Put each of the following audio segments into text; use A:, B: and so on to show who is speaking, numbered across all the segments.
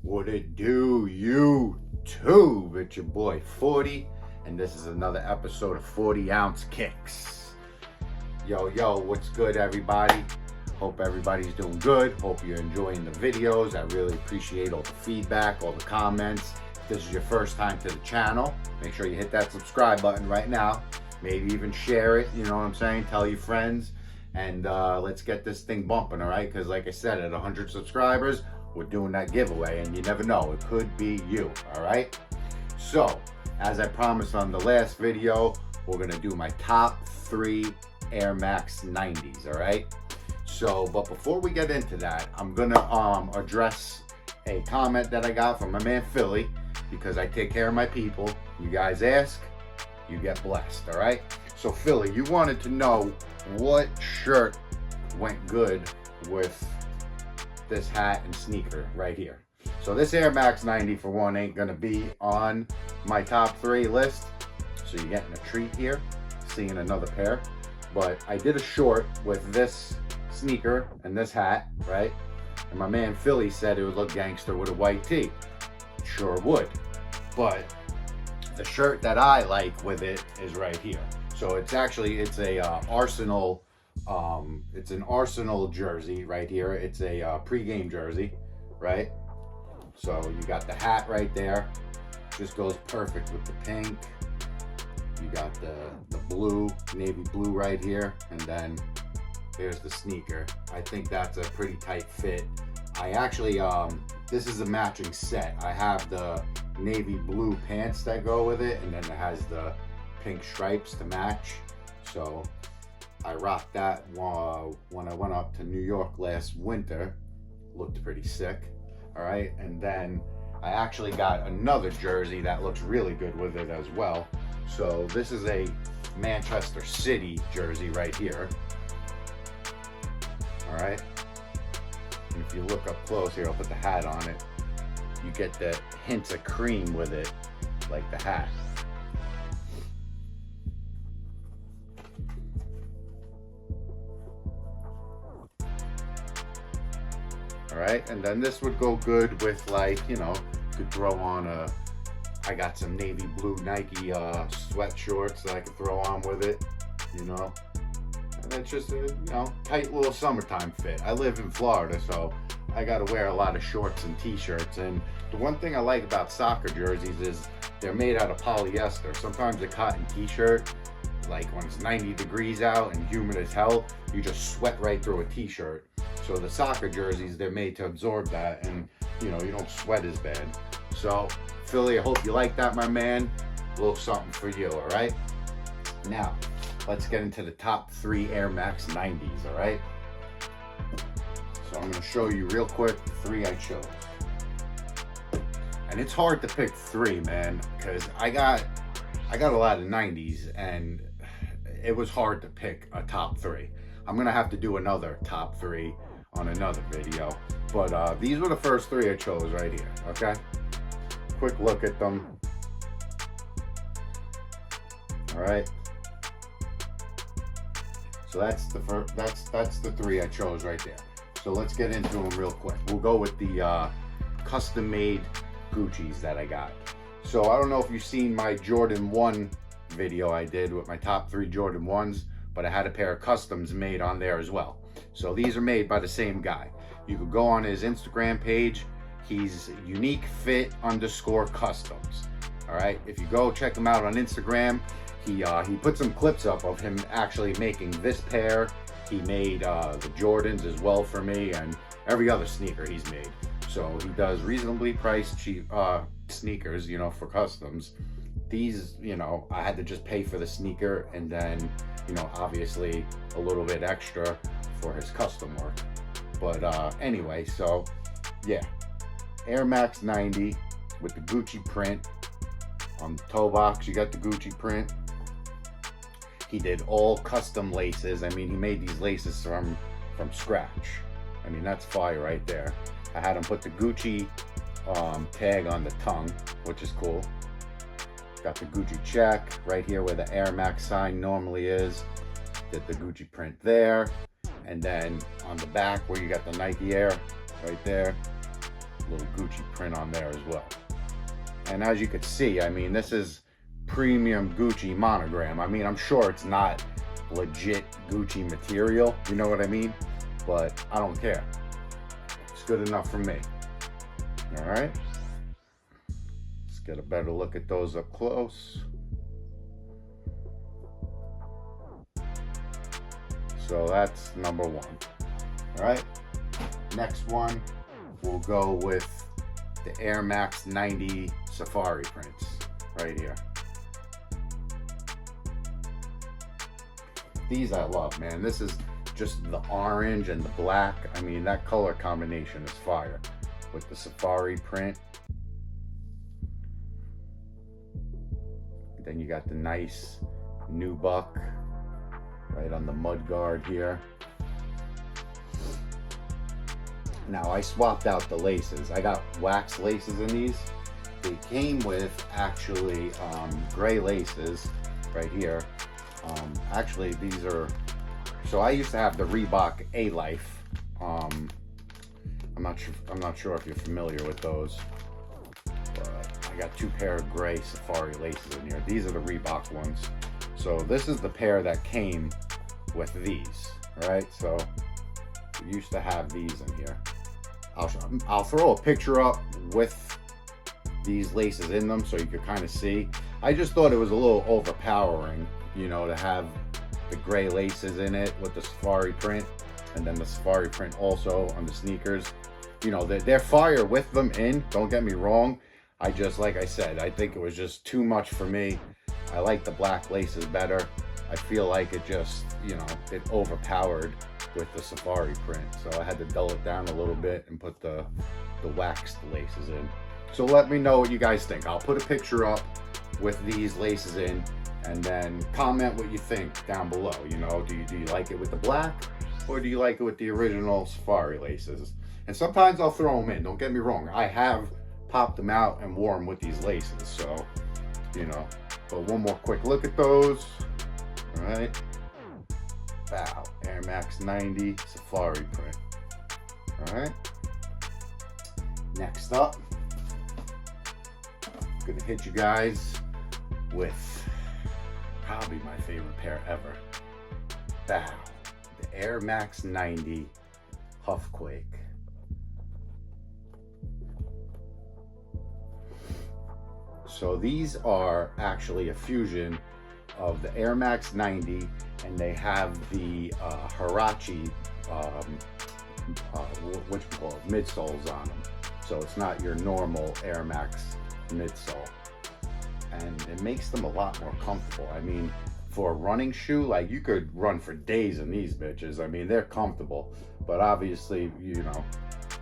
A: What it do, YouTube? It's your boy 40, and this is another episode of 40 Ounce Kicks. Yo, what's good, everybody? Hope everybody's doing good. Hope you're enjoying the videos. I really appreciate all the feedback, all the comments. If this is your first time to the channel, make sure you hit that subscribe button right now. Maybe even share it, you know what I'm saying? Tell your friends, and let's get this thing bumping, all right? Because like I said, at 100 subscribers, we're doing that giveaway, and you never know, it could be you, all right? So, as I promised on the last video, we're gonna do my top 3 Air Max 90s, all right? So, but before we get into that, I'm gonna address a comment that I got from my man Philly, because I take care of my people. You guys ask, you get blessed, all right? So Philly, you wanted to know what shirt went good with this hat and sneaker right here. So this Air Max 90 for one ain't gonna be on my top 3 list, so you're getting a treat here, seeing another pair. But I did a short with this sneaker and this hat, right? And my man Philly said it would look gangster with a white tee. Sure would. But the shirt that I like with it is right here. So it's a Arsenal. It's an Arsenal jersey right here. It's a pre-game jersey, right? So you got the hat right there. Just goes perfect with the pink. You got the blue, navy blue right here, and then there's the sneaker. I think that's a pretty tight fit. I actually, this is a matching set. I have the navy blue pants that go with it, and then it has the pink stripes to match. So I rocked that when I went up to New York last winter. Looked pretty sick, all right? And then I actually got another jersey that looks really good with it as well. So this is a Manchester City jersey right here, all right? And if you look up close here, I'll put the hat on it. You get the hints of cream with it, like the hat. All right, and then this would go good with, like, you know, you could throw on I got some navy blue Nike sweat shorts that I could throw on with it, you know. And it's just a, you know, tight little summertime fit. I live in Florida, so I gotta wear a lot of shorts and t-shirts. And the one thing I like about soccer jerseys is they're made out of polyester. Sometimes a cotton t-shirt, like when it's 90 degrees out and humid as hell, you just sweat right through a t-shirt. So the soccer jerseys, they're made to absorb that, and you know, you don't sweat as bad. So Philly, I hope you like that, my man. A little something for you, all right? Now, let's get into the top 3 Air Max 90s, all right? So I'm gonna show you real quick the 3 I chose. And it's hard to pick 3, man, because I got a lot of 90s, and it was hard to pick a top 3. I'm gonna have to do another top 3 on another video, but these were the first 3 I chose right here, okay? Quick look at them. All right. So that's the 3 I chose right there. So let's get into them real quick. We'll go with the custom-made Gucci's that I got. So I don't know if you've seen my Jordan 1 video I did with my top 3 Jordan 1s, but I had a pair of customs made on there as well. So these are made by the same guy. You could go on his Instagram page. He's uniquefit_customs. All right, if you go check him out on Instagram, he put some clips up of him actually making this pair. He made the Jordans as well for me, and every other sneaker he's made. So he does reasonably priced cheap sneakers, you know, for customs. These, you know, I had to just pay for the sneaker, and then, you know, obviously a little bit extra for his custom work. But anyway, so yeah, Air Max 90 with the Gucci print on the toe box. You got the Gucci print. He did all custom laces. I mean, he made these laces from scratch. I mean, that's fire right there. I had him put the Gucci tag on the tongue, which is cool. Got the Gucci check right here where the Air Max sign normally is. Did the Gucci print there. And then on the back where you got the Nike Air right there, little Gucci print on there as well. And as you can see, I mean, this is premium Gucci monogram. I mean, I'm sure it's not legit Gucci material, you know what I mean? But I don't care. It's good enough for me. All right. Let's get a better look at those up close. So that's number one. All right. Next one, we'll go with the Air Max 90 Safari prints right here. These I love, man. This is just the orange and the black. I mean, that color combination is fire with the Safari print. Then you got the nice nubuck right on the mud guard here. Now I swapped out the laces. I got wax laces in these. They came with actually gray laces right here. Actually, these are, so I used to have the Reebok A-Life. I'm not sure if you're familiar with those, but I got two pair of gray Safari laces in here. These are the Reebok ones. So this is the pair that came with these. All right, so we used to have these in here. I'll throw a picture up with these laces in them so you could kind of see. I just thought it was a little overpowering, you know, to have the gray laces in it with the Safari print, and then the Safari print also on the sneakers. You know, they're fire with them in, don't get me wrong. I just, like I said, I think it was just too much for me. I like the black laces better. I feel like it just, you know, it overpowered with the Safari print. So I had to dull it down a little bit and put the waxed laces in. So let me know what you guys think. I'll put a picture up with these laces in, and then comment what you think down below. You know, do you like it with the black, or do you like it with the original Safari laces? And sometimes I'll throw them in, don't get me wrong. I have popped them out and wore them with these laces, so, you know. But one more quick look at those. All right. Wow, Air Max 90 Safari print. All right. Next up, I'm gonna hit you guys with probably my favorite pair ever. Wow, the Air Max 90 Huffquake. So these are actually a fusion of the Air Max 90, and they have the Huarache, what you call it, midsoles on them. So it's not your normal Air Max midsole. And it makes them a lot more comfortable. I mean, for a running shoe, like, you could run for days in these bitches. I mean, they're comfortable, but obviously, you know,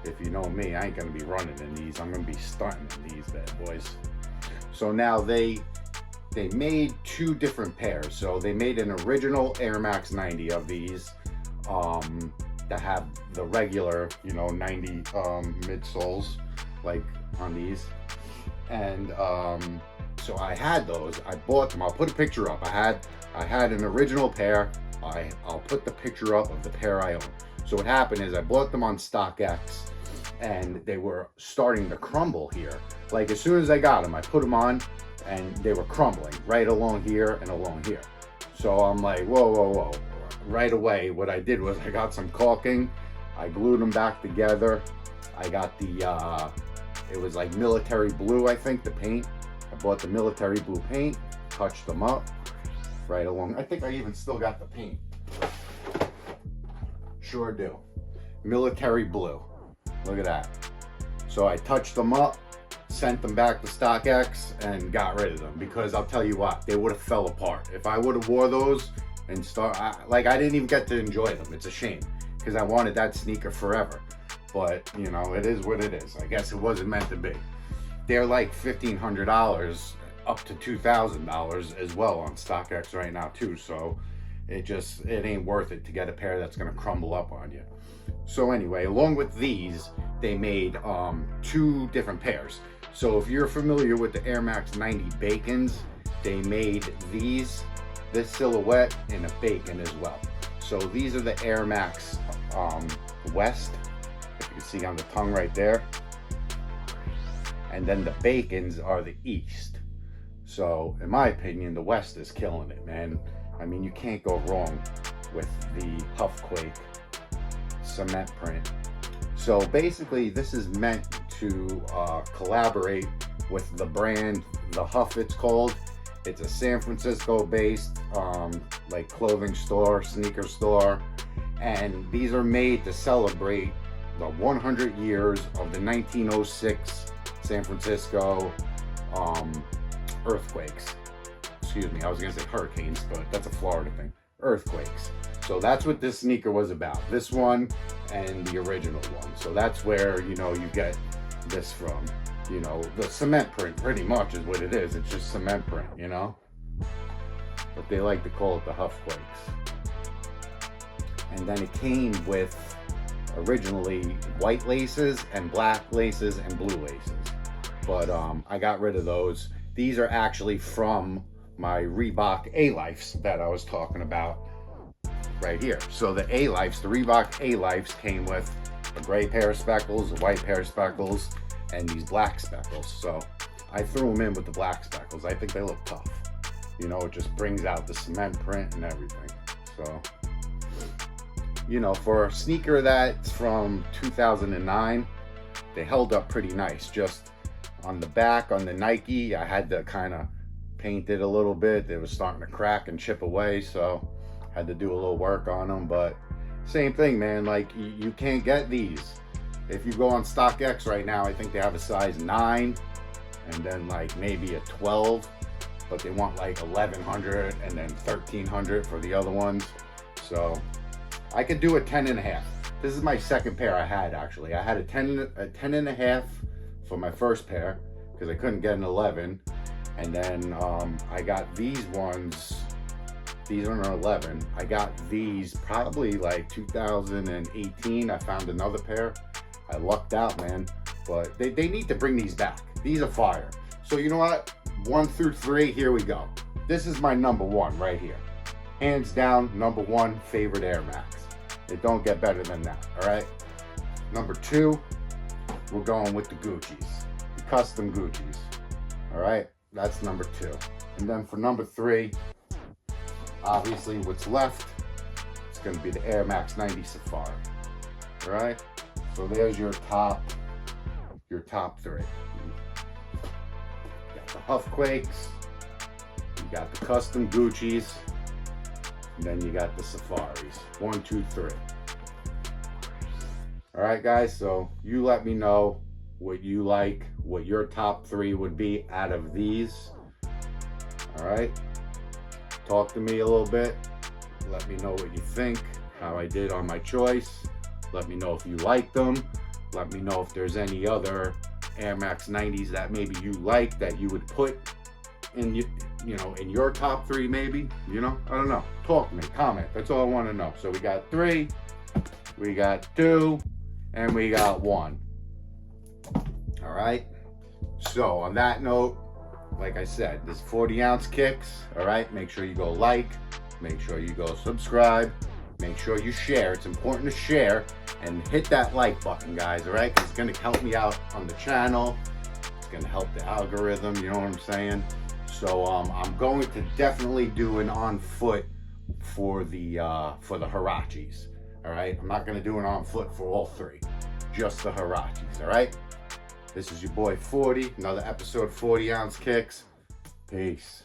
A: if you know me, I ain't gonna be running in these. I'm gonna be stunting in these bad boys. So now they made two different pairs. So they made an original Air Max 90 of these that have the regular, you know, 90 midsoles, like on these. And so I had those. I bought them. I'll put a picture up. I had an original pair. I'll put the picture up of the pair I own. So what happened is I bought them on StockX, and they were starting to crumble here. Like, as soon as I got them, I put them on, and they were crumbling right along here and along here. So I'm like, whoa, whoa, whoa. Right away, what I did was I got some caulking. I glued them back together. I got the, it was like military blue, I think, the paint. I bought the military blue paint, touched them up right along. I think I even still got the paint. Sure do. Military blue. Look at that. So I touched them up, sent them back to StockX, and got rid of them, because I'll tell you what, they would have fell apart. If I would have wore those and I didn't even get to enjoy them. It's a shame, because I wanted that sneaker forever. But, you know, it is what it is. I guess it wasn't meant to be. They're like $1,500 up to $2,000 as well on StockX right now too. So it ain't worth it to get a pair that's gonna crumble up on you. So anyway, along with these, they made two different pairs. So if you're familiar with the Air Max 90 Bacons, they made this silhouette in a bacon as well. So these are the Air Max West, if you can see on the tongue right there. and then the Bacons are the East. So in my opinion, the West is killing it, man. I mean, you can't go wrong with the Huffquake cement print. So basically, this is meant to collaborate with the brand, the Huff it's called. It's a San Francisco based like clothing store, sneaker store, and these are made to celebrate the 100 years of the 1906 San Francisco earthquakes. Excuse me, I was gonna say hurricanes, but that's a Florida thing. Earthquakes. So that's what this sneaker was about. This one and the original one. So that's where, you know, you get this from. You know, the cement print pretty much is what it is. It's just cement print, you know? But they like to call it the Huffquakes. And then it came with originally white laces and black laces and blue laces. But I got rid of those. These are actually from my Reebok A-Lifes that I was talking about right here. So the A-Lifes, the Reebok A-Lifes came with a gray pair of speckles, a white pair of speckles, and these black speckles. So I threw them in with the black speckles. I think they look tough. You know, it just brings out the cement print and everything. So, you know, for a sneaker that's from 2009, they held up pretty nice. Just on the back, on the Nike, I had to kind of paint it a little bit. It was starting to crack and chip away, so I had to do a little work on them. But same thing, man, like you can't get these. If you go on StockX right now, I think they have a size 9 and then like maybe a 12, but they want like 1100 and then 1300 for the other ones. So I could do a 10.5. This is my second pair I had actually. I had a 10.5 for my first pair because I couldn't get an 11. And then I got these ones. These are an 11. I got these probably like 2018. I found another pair. I lucked out, man. But they need to bring these back. These are fire. So you know what? 1 through 3, here we go. This is my number 1 right here. Hands down, number 1 favorite Air Max. It don't get better than that, all right? Number 2, we're going with the Gucci's. The custom Gucci's, all right? That's number 2. And then for number 3, obviously what's left, it's gonna be the Air Max 90 Safari, all right? So there's your top 3. You got the Huffquakes, you got the custom Gucci's, and then you got the Safaris. 1, 2, 3. All right, guys, so you let me know what you like, what your top 3 would be out of these. All right, talk to me a little bit. Let me know what you think, how I did on my choice. Let me know if you like them. Let me know if there's any other Air Max 90s that maybe you like that you would put in, you know, in your top 3 maybe, you know, I don't know. Talk to me, comment, that's all I want to know. So we got 3, we got 2, and we got 1. All right, so on that note, like I said, this 40-ounce kicks, all right? Make sure you go like, make sure you go subscribe, make sure you share. It's important to share and hit that like button, guys, all right? 'Cause it's gonna help me out on the channel. It's gonna help the algorithm, you know what I'm saying? So I'm going to definitely do an on foot for the Huaraches, all right? I'm not gonna do an on foot for all 3, just the Huaraches, all right? This is your boy 40, another episode of 40-ounce kicks. Peace.